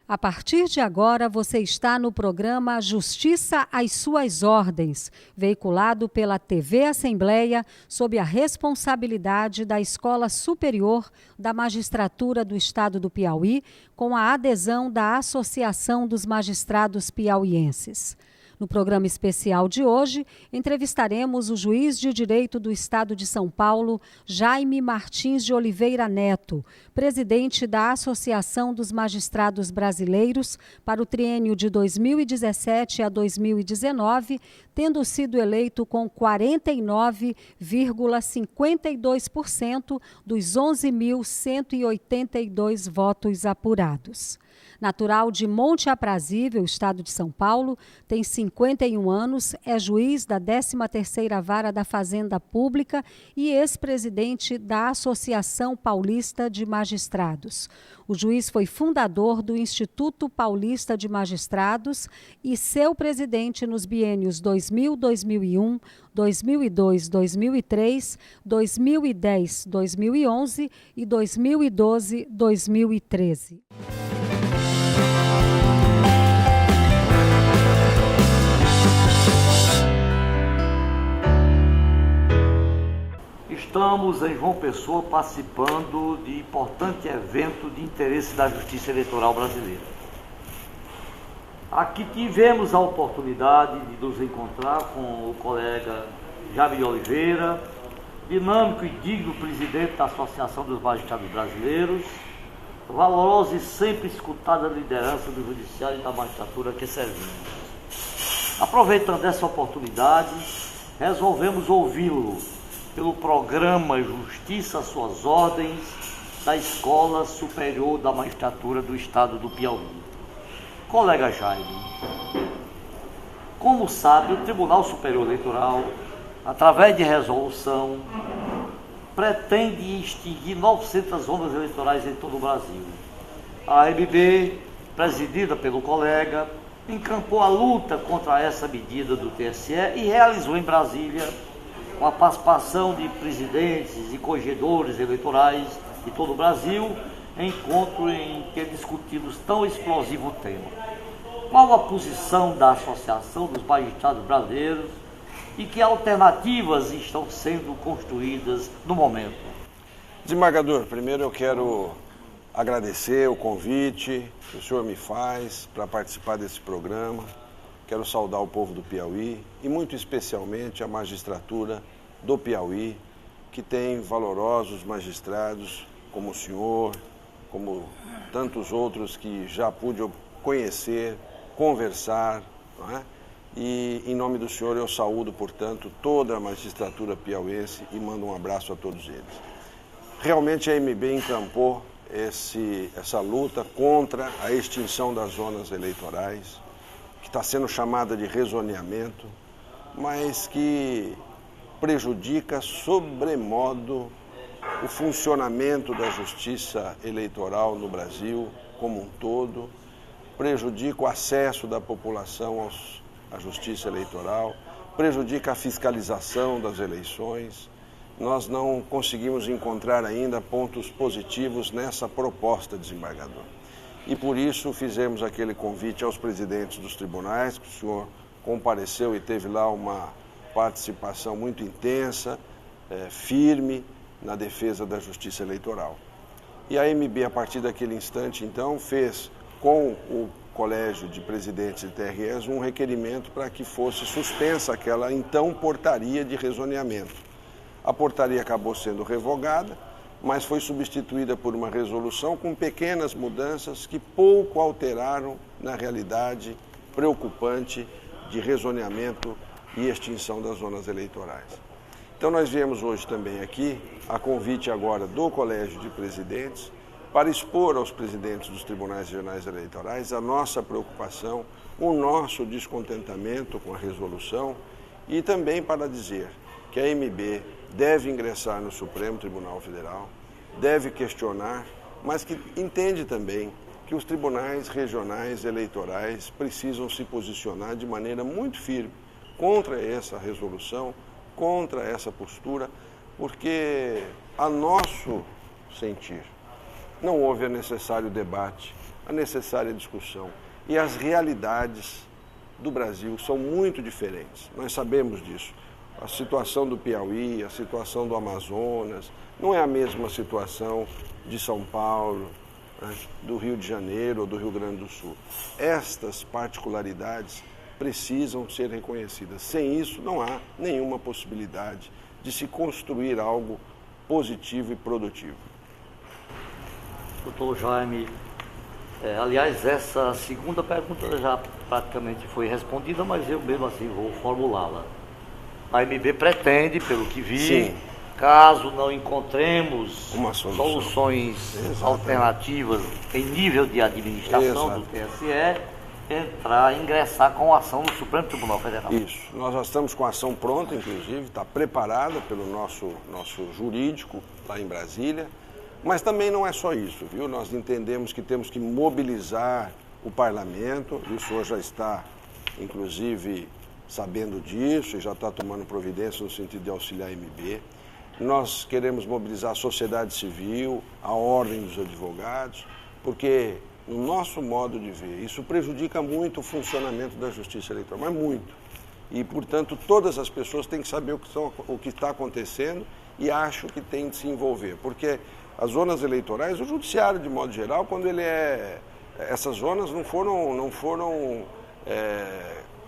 A partir de agora, você está no programa Justiça às Suas Ordens, veiculado pela TV Assembleia, sob a responsabilidade da Escola Superior da Magistratura do Estado do Piauí, com a adesão da Associação dos Magistrados Piauienses. No programa especial de hoje, entrevistaremos o juiz de direito do Estado de São Paulo, Jaime Martins de Oliveira Neto, presidente da Associação dos Magistrados Brasileiros para o triênio de 2017 a 2019, tendo sido eleito com 49,52% dos 11.182 votos apurados. Natural de Monte Aprazível, Estado de São Paulo, tem 51 anos, é juiz da 13ª Vara da Fazenda Pública e ex-presidente da Associação Paulista de Magistrados. O juiz foi fundador do Instituto Paulista de Magistrados e seu presidente nos biênios 2000-2001, 2002-2003, 2010-2011 e 2012-2013. Estamos em João Pessoa participando de importante evento de interesse da Justiça Eleitoral brasileira. Aqui tivemos a oportunidade de nos encontrar com o colega Jaime de Oliveira, dinâmico e digno presidente da Associação dos Magistrados Brasileiros, valorosa e sempre escutada liderança do Judiciário e da magistratura que servimos. Aproveitando essa oportunidade, resolvemos ouvi-lo pelo programa Justiça às Suas Ordens da Escola Superior da Magistratura do Estado do Piauí. Colega Jaime, como sabe, o Tribunal Superior Eleitoral, através de resolução, pretende extinguir 900 zonas eleitorais em todo o Brasil. A AMB, presidida pelo colega, encampou a luta contra essa medida do TSE e realizou em Brasília, com a participação de presidentes e corregedores eleitorais de todo o Brasil, encontro em que discutimos tão explosivo tema. Qual a posição da Associação dos Magistrados Brasileiros e que alternativas estão sendo construídas no momento? Desembargador, primeiro eu quero agradecer o convite que o senhor me faz para participar desse programa. Quero saudar o povo do Piauí e muito especialmente a magistratura do Piauí, que tem valorosos magistrados como o senhor, como tantos outros que já pude conhecer, conversar, não é? E em nome do senhor eu saúdo, portanto, toda a magistratura piauiense e mando um abraço a todos eles. Realmente a AMB encampou essa luta contra a extinção das zonas eleitorais, que está sendo chamada de rezoneamento, mas que prejudica sobremodo o funcionamento da justiça eleitoral no Brasil como um todo, prejudica o acesso da população à justiça eleitoral, prejudica a fiscalização das eleições. Nós não conseguimos encontrar ainda pontos positivos nessa proposta, desembargador. E por isso fizemos aquele convite aos presidentes dos tribunais, que o senhor compareceu e teve lá uma participação muito intensa, firme, na defesa da justiça eleitoral. E a AMB, a partir daquele instante, então, fez com o Colégio de Presidentes de TREs um requerimento para que fosse suspensa aquela, então, portaria de rezoneamento. A portaria acabou sendo revogada, mas foi substituída por uma resolução com pequenas mudanças que pouco alteraram na realidade preocupante de rezoneamento e extinção das zonas eleitorais. Então nós viemos hoje também aqui, a convite agora do Colégio de Presidentes, para expor aos presidentes dos tribunais regionais eleitorais a nossa preocupação, o nosso descontentamento com a resolução e também para dizer que a AMB deve ingressar no Supremo Tribunal Federal, deve questionar, mas que entende também que os tribunais regionais eleitorais precisam se posicionar de maneira muito firme contra essa resolução, contra essa postura, porque, a nosso sentir, não houve o necessário debate a necessária discussão. E as realidades do Brasil são muito diferentes, nós sabemos disso. A situação do Piauí, a situação do Amazonas, não é a mesma situação de São Paulo, né, do Rio de Janeiro ou do Rio Grande do Sul. Estas particularidades precisam ser reconhecidas. Sem isso, não há nenhuma possibilidade de se construir algo positivo e produtivo. Doutor Jaime, aliás, essa segunda pergunta já praticamente foi respondida, mas eu mesmo assim vou formulá-la. A AMB pretende, pelo que vi, sim, caso não encontremos soluções alternativas em nível de administração do TSE, ingressar com ação no Supremo Tribunal Federal. Isso. Nós já estamos com a ação pronta, inclusive, está preparada pelo nosso jurídico lá em Brasília, mas também não é só isso, viu? Nós entendemos que temos que mobilizar o parlamento, e o senhor já está, inclusive, sabendo disso e já está tomando providência no sentido de auxiliar a AMB. Nós queremos mobilizar a sociedade civil, a ordem dos advogados, porque, no nosso modo de ver, isso prejudica muito o funcionamento da justiça eleitoral, mas muito. E, portanto, todas as pessoas têm que saber o que está acontecendo e acham que tem de se envolver, porque as zonas eleitorais, o judiciário, de modo geral, quando ele essas zonas não foram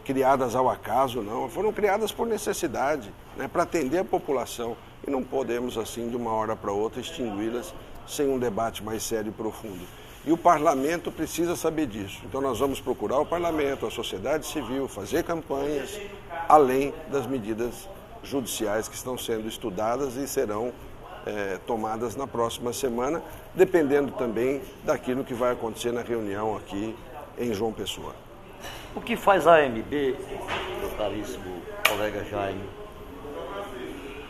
criadas ao acaso, não, foram criadas por necessidade, né, para atender a população, e não podemos, assim, de uma hora para outra, extingui-las sem um debate mais sério e profundo. E o parlamento precisa saber disso. Então nós vamos procurar o parlamento, a sociedade civil, fazer campanhas, além das medidas judiciais que estão sendo estudadas e serão tomadas na próxima semana, dependendo também daquilo que vai acontecer na reunião aqui em João Pessoa. O que faz a AMB, meu caríssimo colega Jaime,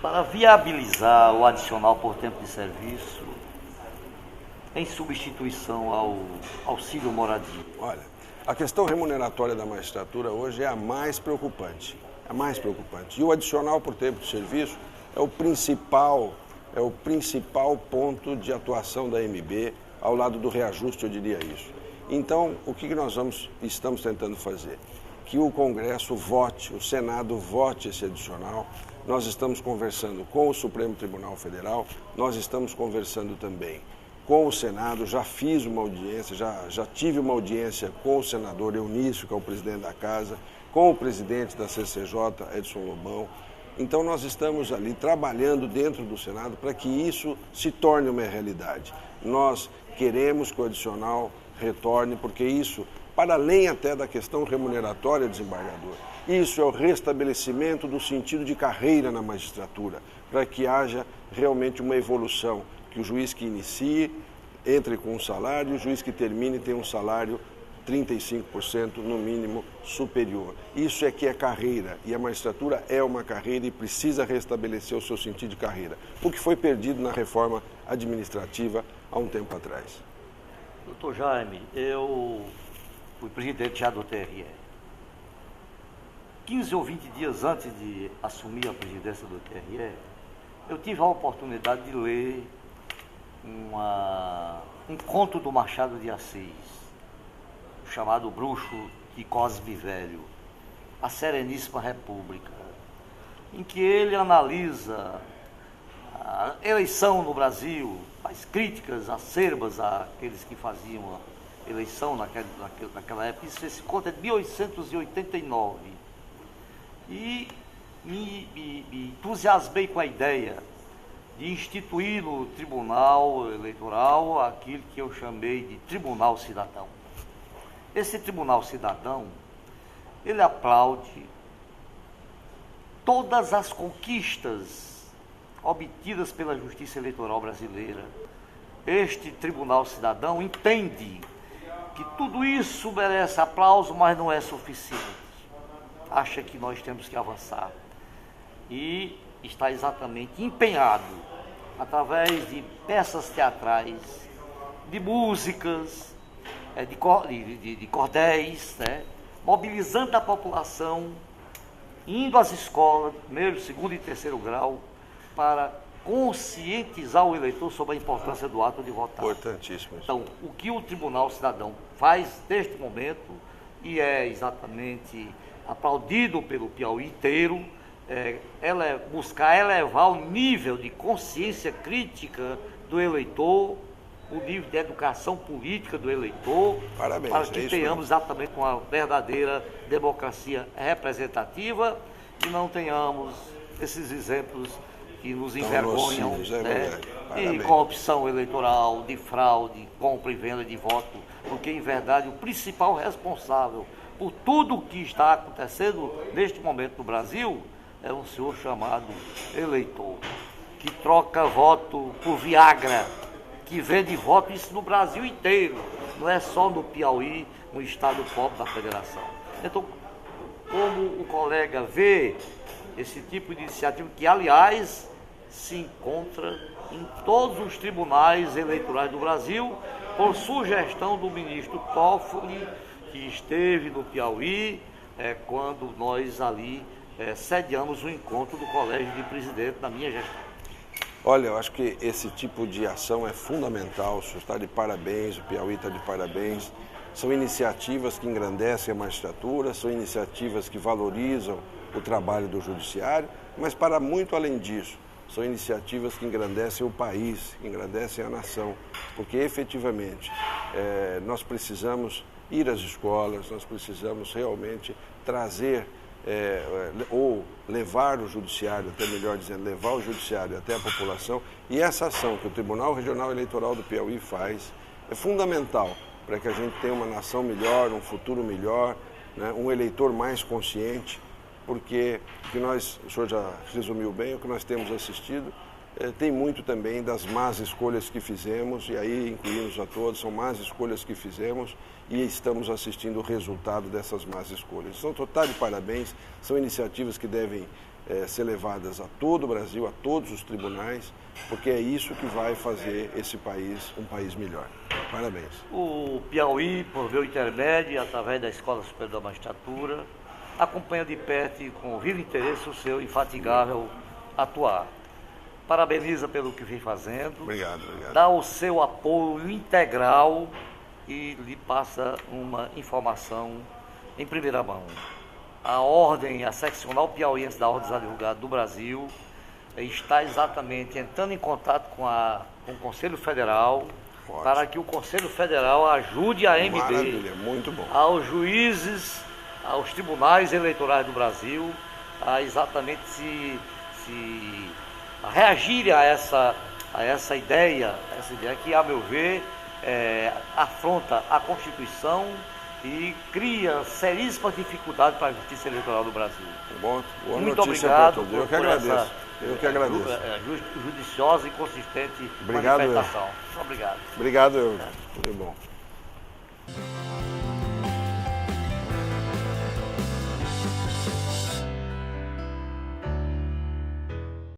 para viabilizar o adicional por tempo de serviço em substituição ao auxílio moradia? Olha, a questão remuneratória da magistratura hoje é a mais preocupante. E o adicional por tempo de serviço é o principal ponto de atuação da AMB, ao lado do reajuste, eu diria isso. Então, o que nós estamos tentando fazer? Que o Congresso vote, o Senado vote esse adicional. Nós estamos conversando com o Supremo Tribunal Federal, nós estamos conversando também com o Senado, já fiz uma audiência, já tive uma audiência com o senador Eunício, que é o presidente da Casa, com o presidente da CCJ, Edson Lobão. Então nós estamos ali trabalhando dentro do Senado para que isso se torne uma realidade. Nós queremos que o adicional retorne, porque isso, para além até da questão remuneratória, desembargador, isso é o restabelecimento do sentido de carreira na magistratura, para que haja realmente uma evolução, que o juiz que inicie entre com um salário e o juiz que termine tem um salário 35% no mínimo superior. Isso é que é carreira, e a magistratura é uma carreira e precisa restabelecer o seu sentido de carreira, o que foi perdido na reforma administrativa há um tempo atrás. Doutor Jaime, eu fui presidente já do TRE. 15 ou 20 dias antes de assumir a presidência do TRE, eu tive a oportunidade de ler um conto do Machado de Assis, chamado Bruxo de Cosme Velho, A Sereníssima República, em que ele analisa a eleição no Brasil, faz críticas acerbas àqueles que faziam a eleição naquela época. Esse conto é de 1889. E me entusiasmei com a ideia de instituir no Tribunal Eleitoral aquilo que eu chamei de Tribunal Cidadão. Esse Tribunal Cidadão, ele aplaude todas as conquistas obtidas pela Justiça Eleitoral brasileira. Este Tribunal Cidadão entende que tudo isso merece aplauso, mas não é suficiente. Acha que nós temos que avançar. E está exatamente empenhado, através de peças teatrais, de músicas, de cordéis, né, mobilizando a população, indo às escolas, primeiro, segundo e terceiro grau, para conscientizar o eleitor sobre a importância do ato de votar. Importantíssimo. Então, o que o Tribunal Cidadão faz neste momento, e é exatamente aplaudido pelo Piauí inteiro, buscar elevar o nível de consciência crítica do eleitor, o nível de educação política do eleitor, Parabéns, para que tenhamos exatamente uma verdadeira democracia representativa e não tenhamos esses exemplos que nos envergonham, né, de corrupção eleitoral, de fraude, compra e venda de voto, porque, em verdade, o principal responsável por tudo o que está acontecendo neste momento no Brasil é um senhor chamado eleitor, que troca voto por Viagra, que vende voto, isso no Brasil inteiro, não é só no Piauí, um estado pobre da federação. Então, como o colega vê esse tipo de iniciativa, que, aliás, se encontra em todos os tribunais eleitorais do Brasil, por sugestão do ministro Toffoli, que esteve no Piauí, quando nós ali sediamos o encontro do Colégio de Presidente da minha gestão. Olha, eu acho que esse tipo de ação é fundamental, o senhor está de parabéns, o Piauí está de parabéns. São iniciativas que engrandecem a magistratura, são iniciativas que valorizam o trabalho do judiciário, mas para muito além disso, são iniciativas que engrandecem o país, engrandecem a nação, porque efetivamente nós precisamos ir às escolas, nós precisamos realmente trazer ou levar o judiciário, até melhor dizendo, levar o judiciário até a população, e essa ação que o Tribunal Regional Eleitoral do Piauí faz é fundamental para que a gente tenha uma nação melhor, um futuro melhor, né, um eleitor mais consciente, porque o que nós, o senhor já resumiu bem, o que nós temos assistido tem muito também das más escolhas que fizemos, e aí incluímos a todos, são más escolhas que fizemos e estamos assistindo o resultado dessas más escolhas. Então, total de parabéns, são iniciativas que devem ser levadas a todo o Brasil, a todos os tribunais, porque é isso que vai fazer esse país um país melhor. Parabéns. O Piauí, por meu intermédio, através da Escola Superior da Magistratura, acompanha de perto e com vivo interesse o seu infatigável atuar. Parabeniza pelo que vem fazendo. Obrigado, obrigado. Dá o seu apoio integral e lhe passa uma informação em primeira mão. A ordem, a seccional piauiense da Ordem dos Advogados do Brasil está exatamente entrando em contato com o Conselho Federal. Ótimo. Para que o Conselho Federal ajude a MB, maravilha, muito bom, aos juízes, aos tribunais eleitorais do Brasil, a exatamente a reagir a essa ideia que, a meu ver, afronta a Constituição e cria seríssimas dificuldades para a justiça eleitoral do Brasil. Boa muito notícia obrigado por eu que agradeço. Eu que agradeço. Judiciosa e consistente obrigado, manifestação. Obrigado. Obrigado, Tudo bom.